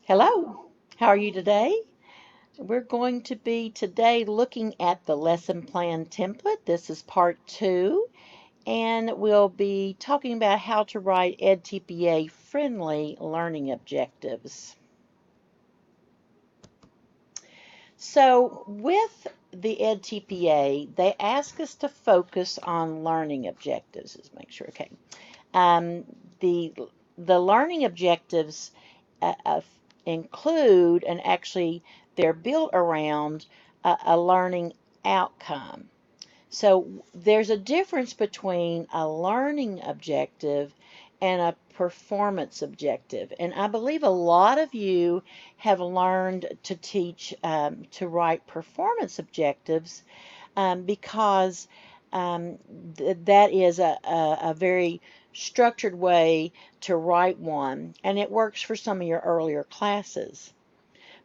Hello, how are you today? We're going to be today looking at the lesson plan template. This is part 2, and we'll be talking about how to write EdTPA friendly learning objectives. So with the EdTPA, they ask us to focus on learning objectives. Let's make sure, okay. Um, the, the learning objectives include, and actually they're built around a learning outcome. So there's a difference between a learning objective and a performance objective. And I believe a lot of you have learned to teach, to write performance objectives because that is a very structured way to write one, and it works for some of your earlier classes.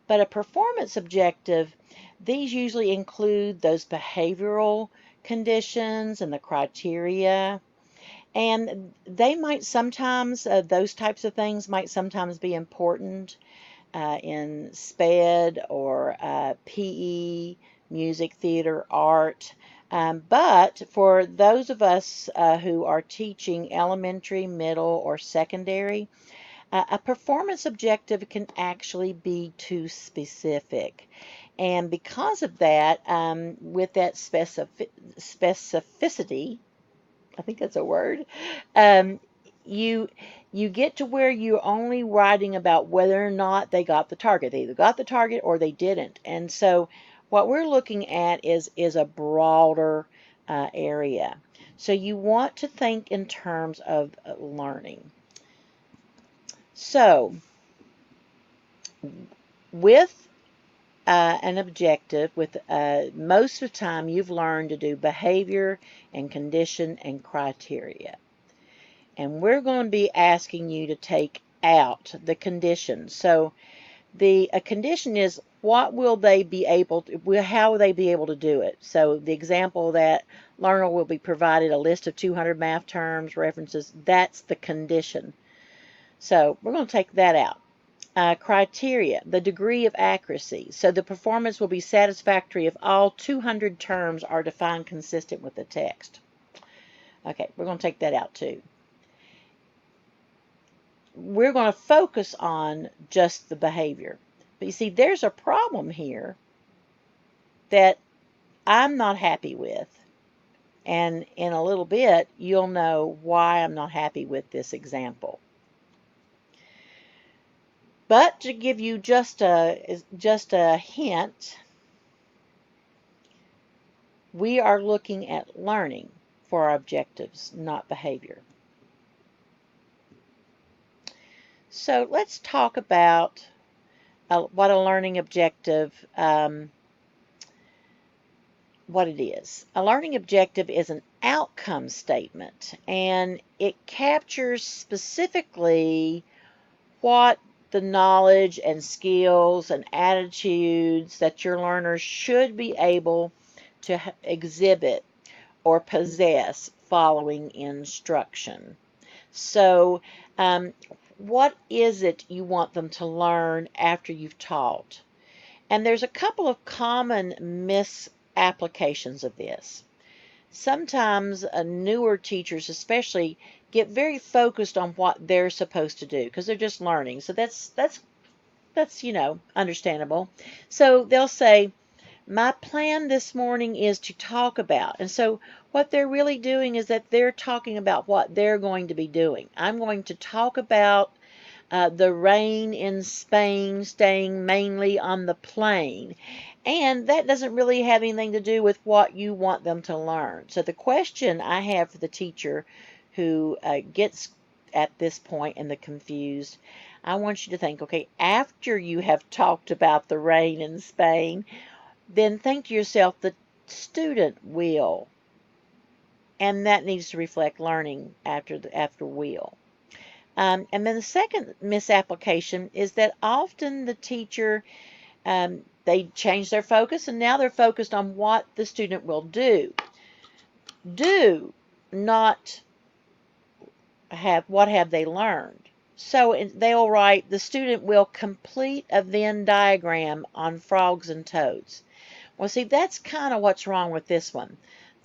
But a performance objective, these usually include those behavioral conditions and the criteria, and they might sometimes, those types of things might sometimes be important in SPED or PE, music, theater, art. But for those of us who are teaching elementary, middle, or secondary, a performance objective can actually be too specific. And because of that, with that specificity, I think that's a word, um, you you get to where you're only writing about whether or not they got the target. They either got the target or they didn't. And so what we're looking at is a broader area. So you want to think in terms of learning. So with an objective, with most of the time you've learned to do behavior and condition and criteria. And we're going to be asking you to take out the condition. So a condition is what will they be able to, how will they be able to do it? So the example that learner will be provided a list of 200 math terms, references, that's the condition. So we're going to take that out. Criteria, the degree of accuracy. So the performance will be satisfactory if all 200 terms are defined consistent with the text. Okay, we're going to take that out too. We're going to focus on just the behavior. But you see, there's a problem here that I'm not happy with. And in a little bit, you'll know why I'm not happy with this example. But to give you just a hint, we are looking at learning for our objectives, not behavior. So let's talk about what a learning objective, what it is. A learning objective is an outcome statement, and it captures specifically what the knowledge and skills and attitudes that your learners should be able to exhibit or possess following instruction. So, what is it you want them to learn after you've taught? And there's a couple of common misapplications of this. Sometimes newer teachers especially get very focused on what they're supposed to do because they're just learning. So that's understandable. So they'll say, my plan this morning is to talk about. And so what they're really doing is that they're talking about what they're going to be doing. I'm going to talk about the rain in Spain staying mainly on the plain. And that doesn't really have anything to do with what you want them to learn. So the question I have for the teacher who gets at this point and the confused, I want you to think, okay, after you have talked about the rain in Spain, then think to yourself, the student will. And that needs to reflect learning after will. And then the second misapplication is that often the teacher, they change their focus and now they're focused on what the student will do. Do, not what have they learned. So they'll write, the student will complete a Venn diagram on frogs and toads. Well, see, that's kind of what's wrong with this one.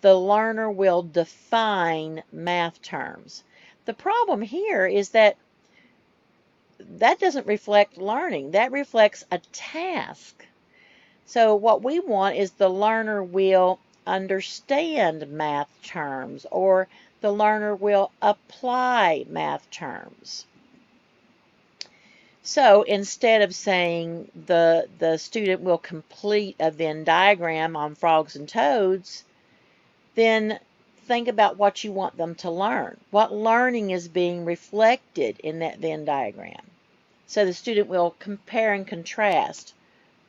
The learner will define math terms. The problem here is that that doesn't reflect learning. That reflects a task. So what we want is the learner will understand math terms, or the learner will apply math terms. So instead of saying the student will complete a Venn diagram on frogs and toads, then think about what you want them to learn. What learning is being reflected in that Venn diagram? So the student will compare and contrast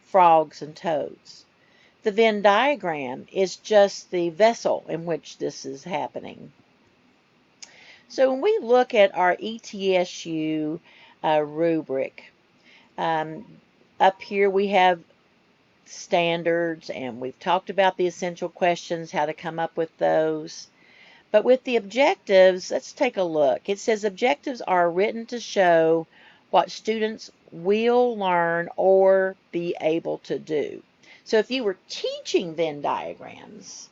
frogs and toads. The Venn diagram is just the vessel in which this is happening. So when we look at our ETSU rubric, up here we have standards, and we've talked about the essential questions, how to come up with those. But with the objectives, let's take a look. It says objectives are written to show what students will learn or be able to do. So if you were teaching Venn diagrams,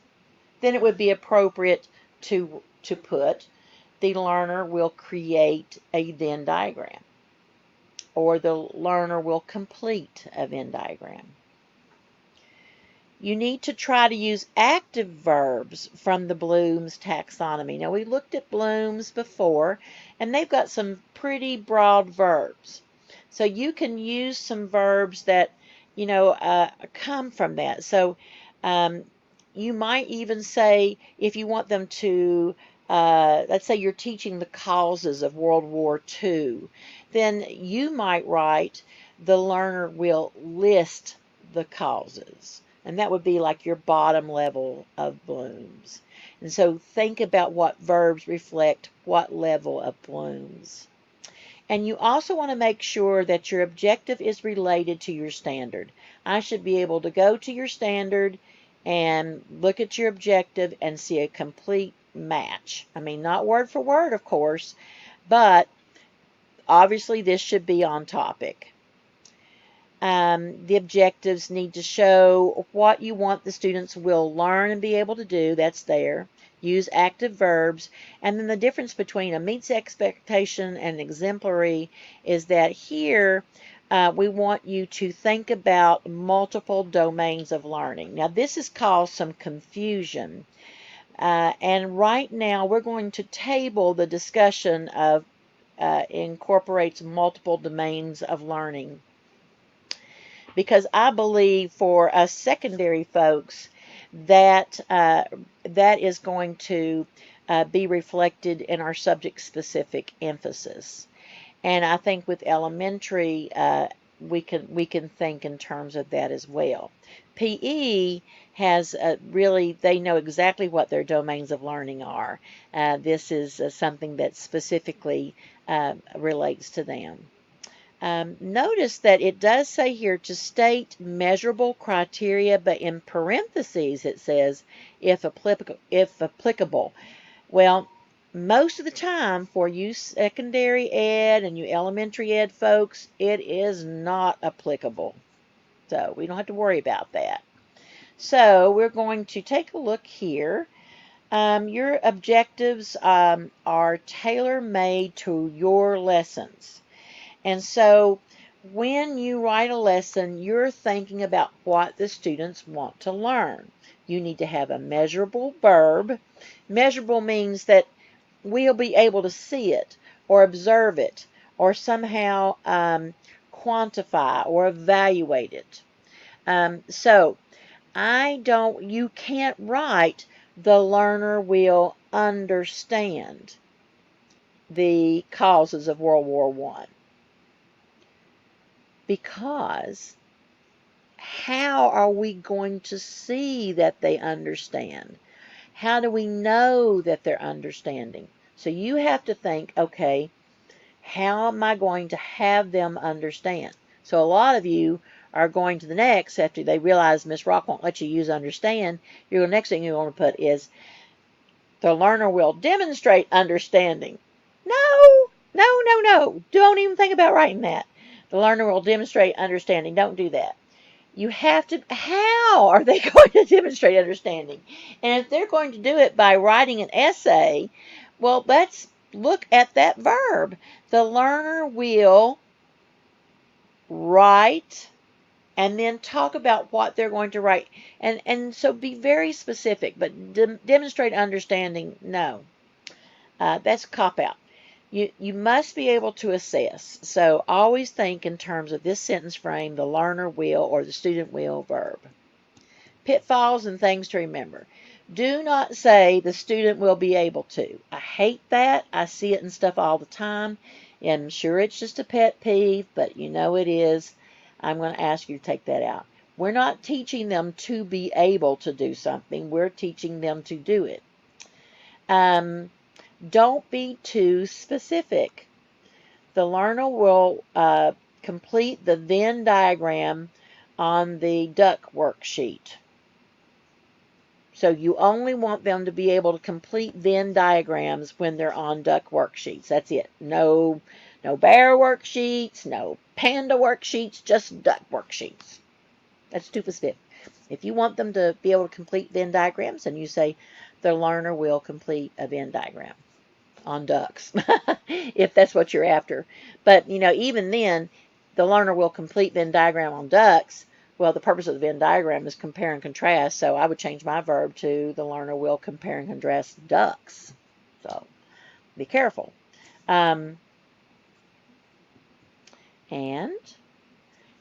then it would be appropriate to put the learner will create a Venn diagram, or the learner will complete a Venn diagram. You need to try to use active verbs from the Bloom's taxonomy. Now, we looked at Bloom's before, and they've got some pretty broad verbs. So you can use some verbs that, come from that. So you might even say, if you want them to, let's say you're teaching the causes of World War II, then you might write, the learner will list the causes. And that would be like your bottom level of Bloom's. And so think about what verbs reflect what level of Bloom's. And you also want to make sure that your objective is related to your standard. I should be able to go to your standard and look at your objective and see a complete match. I mean, not word for word, of course, but obviously this should be on topic. The objectives need to show what you want the students will learn and be able to do. That's there. Use active verbs. And then the difference between a meets expectation and exemplary is that here we want you to think about multiple domains of learning. Now, this has caused some confusion. And right now we're going to table the discussion of incorporates multiple domains of learning, because I believe for us secondary folks that that is going to be reflected in our subject-specific emphasis. And I think with elementary, we can think in terms of that as well. PE has really, they know exactly what their domains of learning are. This is something that specifically relates to them. Notice that it does say here to state measurable criteria, but in parentheses it says if applicable. Well, most of the time for you secondary ed and you elementary ed folks, it is not applicable. So we don't have to worry about that. So we're going to take a look here. Your objectives are tailor-made to your lessons. And so when you write a lesson, you're thinking about what the students want to learn. You need to have a measurable verb. Measurable means that we'll be able to see it or observe it or somehow quantify or evaluate it. So you can't write the learner will understand the causes of World War I. Because how are we going to see that they understand? How do we know that they're understanding? So you have to think, okay, how am I going to have them understand? So a lot of you are going to the next, after they realize Miss Rock won't let you use understand, the next thing you're going to put is the learner will demonstrate understanding. No, No. Don't even think about writing that. The learner will demonstrate understanding. Don't do that. You have to, how are they going to demonstrate understanding? And if they're going to do it by writing an essay, well, let's look at that verb. The learner will write and then talk about what they're going to write. And so be very specific, but demonstrate understanding, no. That's a cop-out. You must be able to assess. So always think in terms of this sentence frame, the learner will or the student will verb. Pitfalls and things to remember. Do not say the student will be able to. I hate that. I see it in stuff all the time. And I'm sure it's just a pet peeve, but you know it is. I'm going to ask you to take that out. We're not teaching them to be able to do something. We're teaching them to do it. Don't be too specific. The learner will complete the Venn diagram on the duck worksheet. So you only want them to be able to complete Venn diagrams when they're on duck worksheets. That's it. No bear worksheets, no panda worksheets, just duck worksheets. That's too specific. If you want them to be able to complete Venn diagrams, then you say the learner will complete a Venn diagram on ducks, if that's what you're after. But, even then, the learner will complete Venn diagram on ducks. Well, the purpose of the Venn diagram is compare and contrast, so I would change my verb to the learner will compare and contrast ducks. So, be careful. And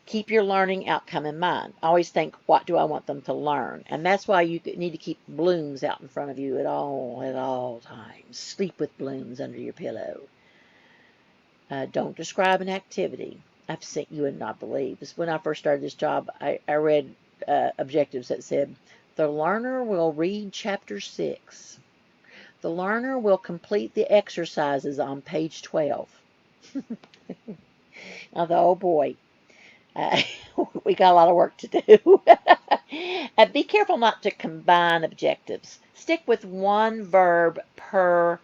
keep your learning outcome in mind. Always think, what do I want them to learn? And that's why you need to keep blooms out in front of you at all times. Sleep with blooms under your pillow. Don't describe an activity. I've seen, you would not believe this. When I first started this job, I read objectives that said, the learner will read chapter 6. The learner will complete the exercises on page 12. I thought, oh boy. We got a lot of work to do. Be careful not to combine objectives. Stick with one verb per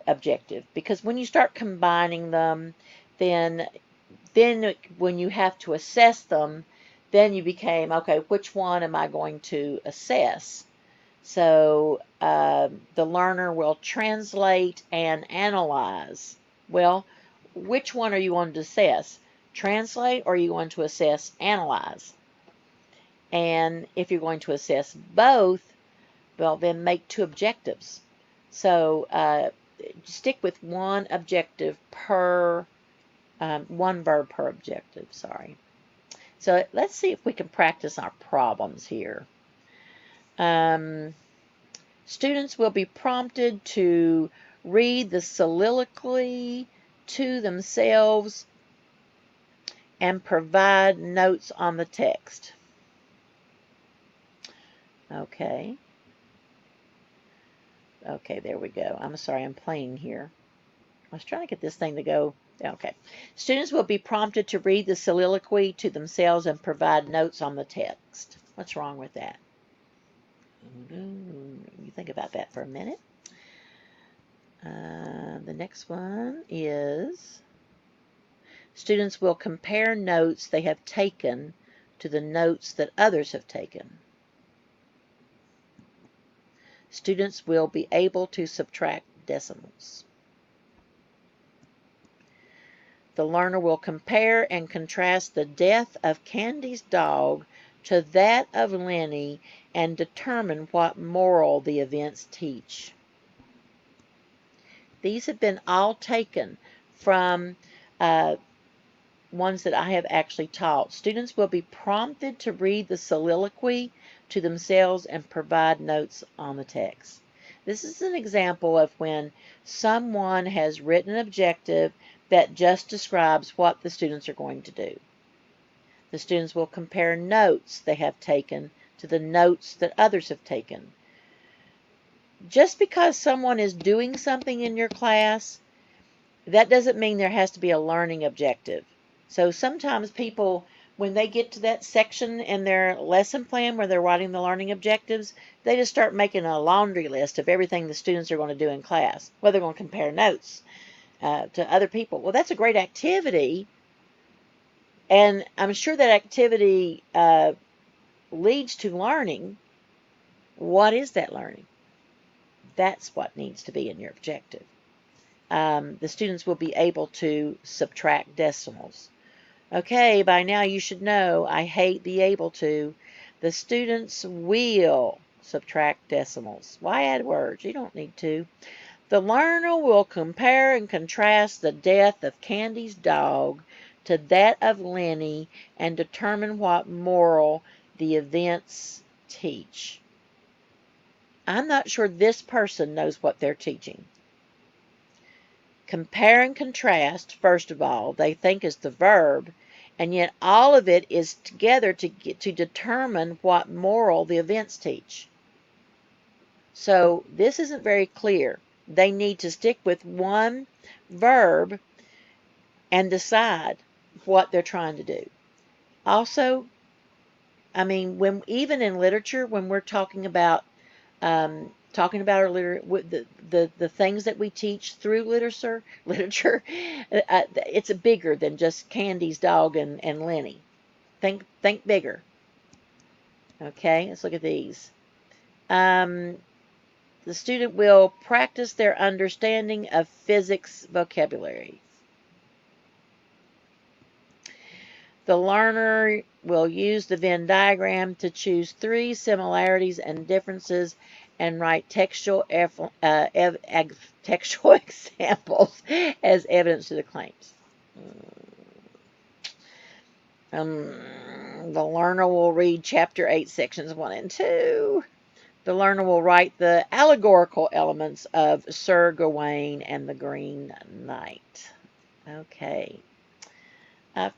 objective, because when you start combining them, then when you have to assess them, then you became, okay, which one am I going to assess? So the learner will translate and analyze. Well, which one are you going to assess? Translate, or are you going to assess, analyze? And if you're going to assess both, well, then make 2 objectives. So stick with one objective per, one verb per objective, sorry. So let's see if we can practice our problems here. Students will be prompted to read the soliloquy to themselves and provide notes on the text. Okay, there we go. I'm sorry, I'm playing here. I was trying to get this thing to go. Okay. Students will be prompted to read the soliloquy to themselves and provide notes on the text. What's wrong with that? You think about that for a minute. The next one is students will compare notes they have taken to the notes that others have taken. Students will be able to subtract decimals. The learner will compare and contrast the death of Candy's dog to that of Lenny and determine what moral the events teach. These have been all taken from ones that I have actually taught. Students will be prompted to read the soliloquy to themselves and provide notes on the text. This is an example of when someone has written an objective that just describes what the students are going to do. The students will compare notes they have taken to the notes that others have taken. Just because someone is doing something in your class, that doesn't mean there has to be a learning objective. So sometimes people when they get to that section in their lesson plan where they're writing the learning objectives, they just start making a laundry list of everything the students are going to do in class. Well, they're going to compare notes to other people. Well, that's a great activity, and I'm sure that activity leads to learning. What is that learning? That's what needs to be in your objective. The students will be able to subtract decimals. Okay, by now you should know I hate be able to. The students will subtract decimals. Why add words? You don't need to. The learner will compare and contrast the death of Candy's dog to that of Lenny and determine what moral the events teach. I'm not sure this person knows what they're teaching. Compare and contrast, first of all, they think is the verb, and yet all of it is together to determine what moral the events teach. So this isn't very clear. They need to stick with one verb and decide what they're trying to do. Also, I mean, even in literature, when we're talking about our the things that we teach through literature, it's bigger than just Candy's dog and Lenny. Think bigger. Okay, let's look at these. The student will practice their understanding of physics vocabulary. The learner will use the Venn diagram to choose 3 similarities and differences and write textual examples as evidence to the claims. The learner will read Chapter 8, Sections 1 and 2. The learner will write the allegorical elements of Sir Gawain and the Green Knight. Okay.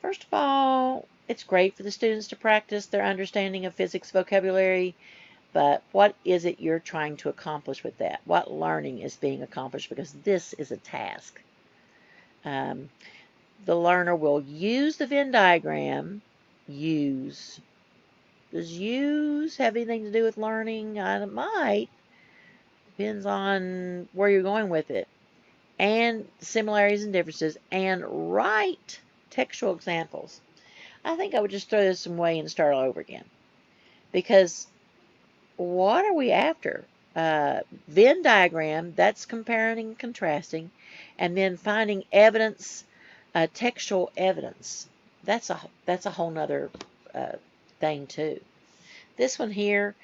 First of all, it's great for the students to practice their understanding of physics vocabulary, but what is it you're trying to accomplish with that? What learning is being accomplished? Because this is a task. The learner will use the Venn diagram. Use. Does use have anything to do with learning? It might. Depends on where you're going with it. And similarities and differences. And write textual examples. I think I would just throw this away and start all over again. Because what are we after? Venn diagram, that's comparing and contrasting. And then finding evidence, textual evidence. That's a whole nother thing too. This one here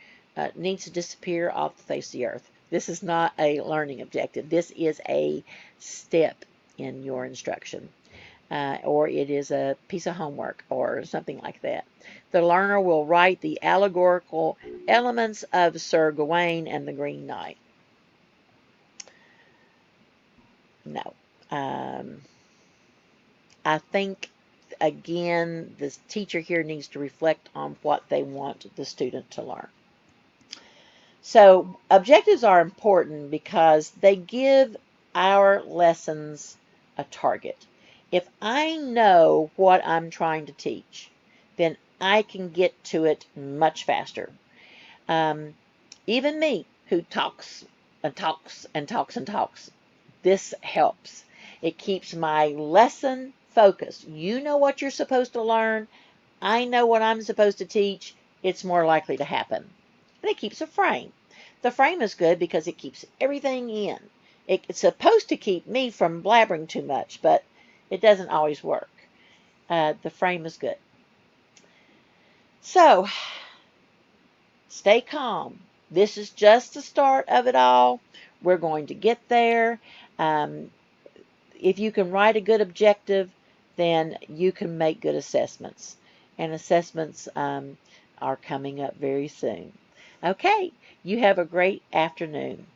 needs to disappear off the face of the earth. This is not a learning objective. This is a step in your instruction. Or it is a piece of homework or something like that. The learner will write the allegorical elements of Sir Gawain and the Green Knight. No. I think, again, this teacher here needs to reflect on what they want the student to learn. So objectives are important because they give our lessons a target. If I know what I'm trying to teach, then I can get to it much faster. Even me, who talks and talks and talks and talks, this helps. It keeps my lesson focused. You know what you're supposed to learn. I know what I'm supposed to teach. It's more likely to happen. And it keeps a frame. The frame is good because it keeps everything in. It's supposed to keep me from blabbering too much, but it doesn't always work. The frame is good. So, stay calm. This is just the start of it all. We're going to get there. If you can write a good objective, then you can make good assessments. And assessments are coming up very soon. Okay, you have a great afternoon.